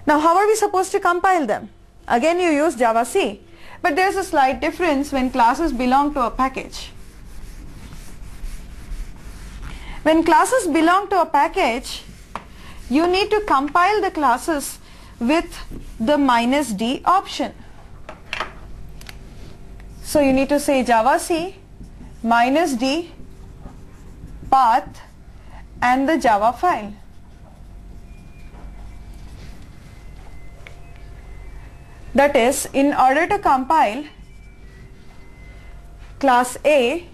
Now how are we supposed to compile them? Again you use Java C, but there's a slight difference when classes belong to a package. When classes belong to a package, you need to compile the classes with the -d option. So you need to say Java C -d path and the Java file. That is, in order to compile class A,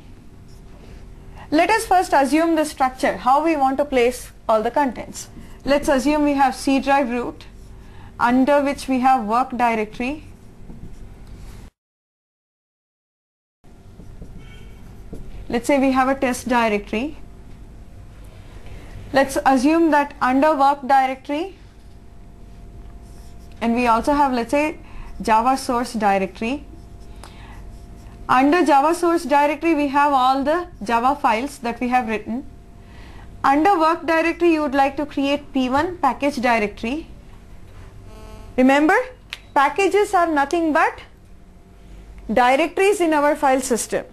let us first assume the structure, how we want to place all the contents. Let's assume we have C drive root, under which we have work directory, let's say we have a test directory. Let's assume that under work directory, and we also have, let's say, Java source directory. Under Java source directory we have all the Java files that we have written. Under work directory you would like to create P1 package directory. Remember, packages are nothing but directories in our file system,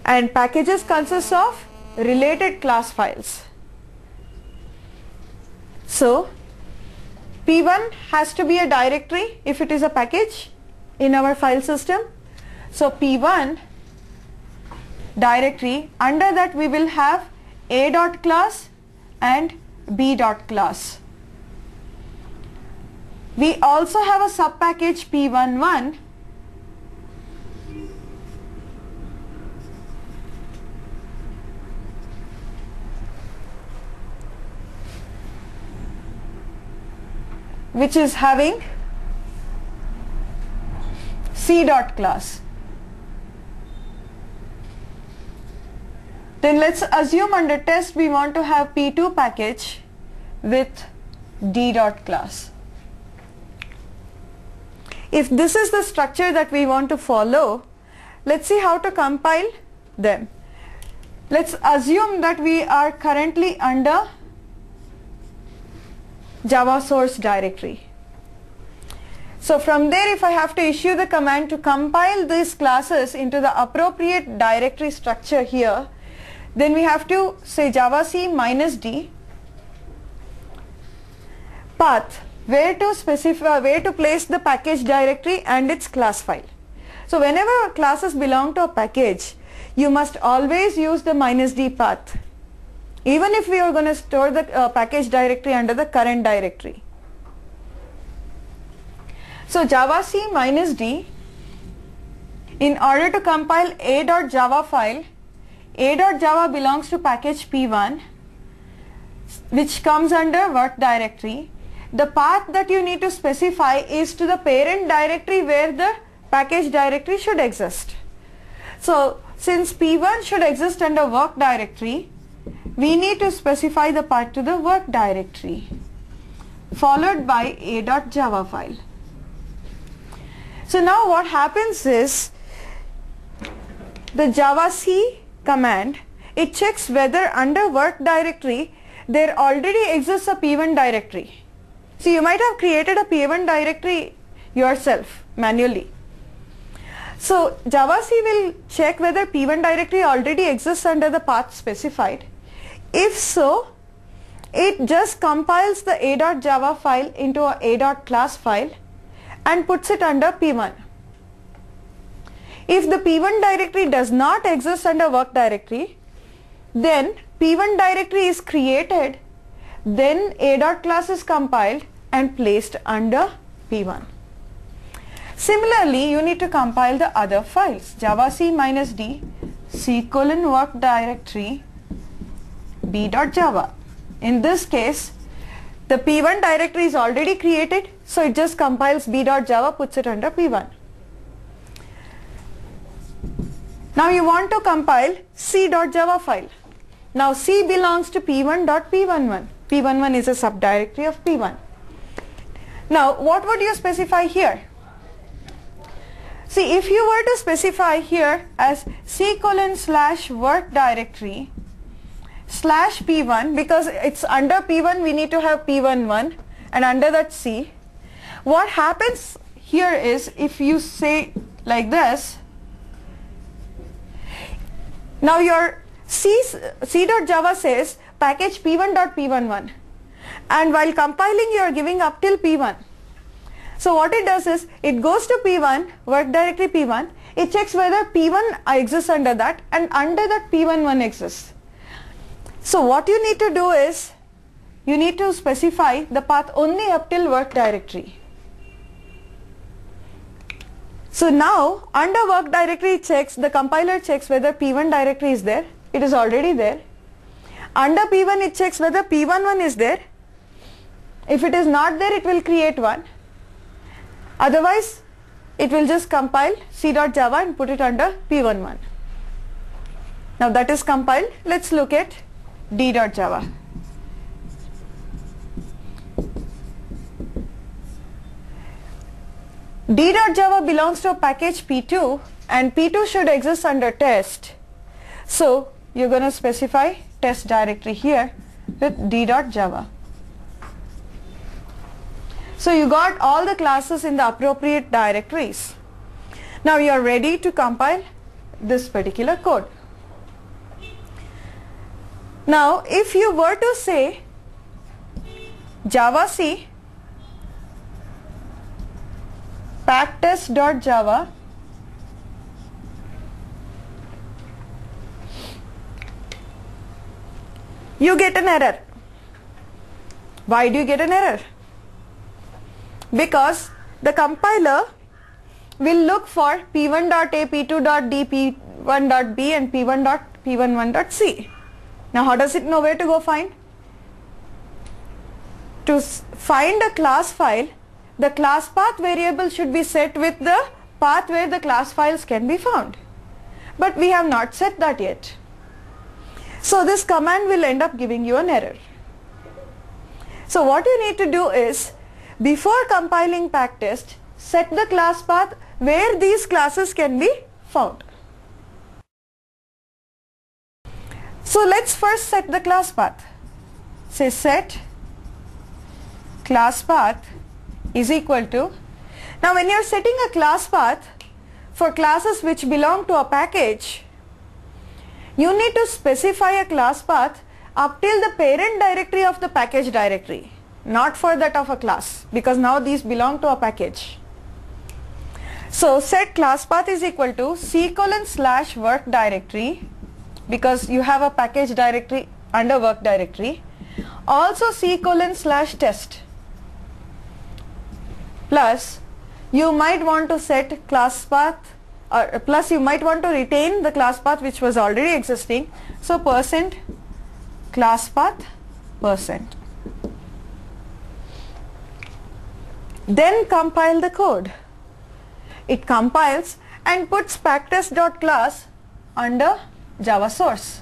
and packages consist of related class files. So P1 has to be a directory if it is a package in our file system. So P1 directory, under that we will have a.class and b.class. We also have a subpackage P11 which is having c.class. Then let's assume under test we want to have P2 package with d.class. If this is the structure that we want to follow, let's see how to compile them. Let's assume that we are currently under Java source directory. So from there, if I have to issue the command to compile these classes into the appropriate directory structure here, then we have to say Java C -d path, where to specify, where to place the package directory and its class file. So whenever classes belong to a package, you must always use the -d path, even if we are going to store the package directory under the current directory. So Java C -d, in order to compile a.java file, a.java belongs to package P1, which comes under work directory. The path that you need to specify is to the parent directory where the package directory should exist. So since P1 should exist under work directory, we need to specify the path to the work directory, followed by a.java file. So now what happens is, the Java C command, it checks whether under work directory there already exists a P1 directory. So you might have created a P1 directory yourself manually. So Java C will check whether P1 directory already exists under the path specified. If so, it just compiles the a.java file into a a.class file and puts it under P1. If the P1 directory does not exist under work directory, then P1 directory is created, then a.class is compiled and placed under P1. Similarly, you need to compile the other files, Java C -d c:\work directory b.java. In this case, the P1 directory is already created, so it just compiles b.java, puts it under P1. Now you want to compile c.java file. Now C belongs to P1.p11. P11 is a subdirectory of P1. Now what would you specify here? See, if you were to specify here as c:\work directory, slash P1, because it's under P1 we need to have P11 and under that C. What happens here is, if you say like this, now your C.java says package P1.P11, and while compiling you are giving up till P1. So what it does is, it goes to P1, work directory P1, it checks whether P1 exists under that, and under that P11 exists. So what you need to do is, you need to specify the path only up till work directory. So now under work directory it checks, the compiler checks whether P1 directory is there. It is already there. Under P1 it checks whether P11 is there. If it is not there, it will create one. Otherwise it will just compile C.java and put it under P11. Now that is compiled. Let's look at D.java. D.java belongs to a package P2, and P2 should exist under test. So you're going to specify test directory here with D.java. So you got all the classes in the appropriate directories. Now you are ready to compile this particular code. Now if you were to say javac packtest.java, you get an error. Why do you get an error? Because the compiler will look for P1.A, P2.D, P1.B and P11.C. Now how does it know where to go find? To find a class file, the class path variable should be set with the path where the class files can be found. But we have not set that yet. So this command will end up giving you an error. So what you need to do is, before compiling packtest, set the class path where these classes can be found. So let's first set the class path. Say set class path is equal to, now when you are setting a class path for classes which belong to a package, you need to specify a class path up till the parent directory of the package directory, not for that of a class, because now these belong to a package. So set class path is equal to C:/work directory, because you have a package directory under work directory, also C:/test, plus you might want to set class path, or plus you might want to retain the class path which was already existing, so %class path %. Then compile the code. It compiles and puts packtest.class under Java source.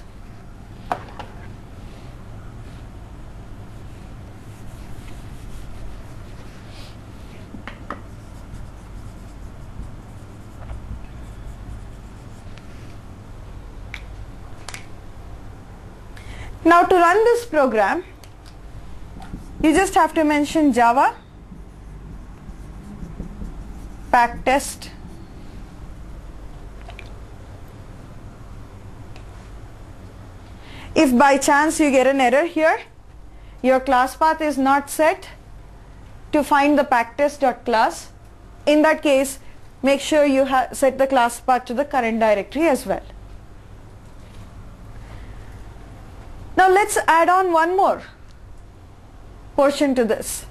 Now to run this program, you just have to mention Java packtest . If by chance you get an error here, your class path is not set to find the packtest.class, in that case make sure you set the class path to the current directory as well. Now let's add on one more portion to this.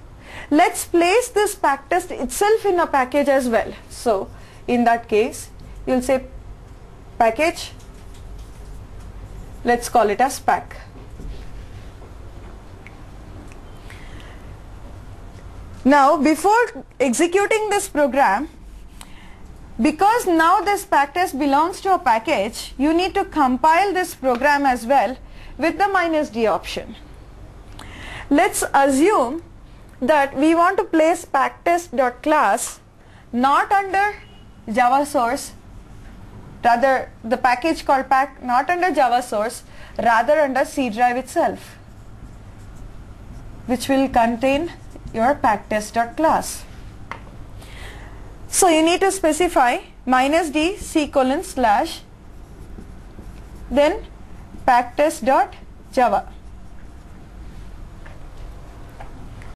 Let's place this packtest itself in a package as well. So in that case you'll say package, let's call it as pack. Now before executing this program, because now this packtest belongs to a package, you need to compile this program as well with the -d option. Let's assume that we want to place packtest.class not under Java source rather the package called pack, not under Java source, rather under C drive itself, which will contain your packtest.class. So you need to specify -d c:/, then packtest.java.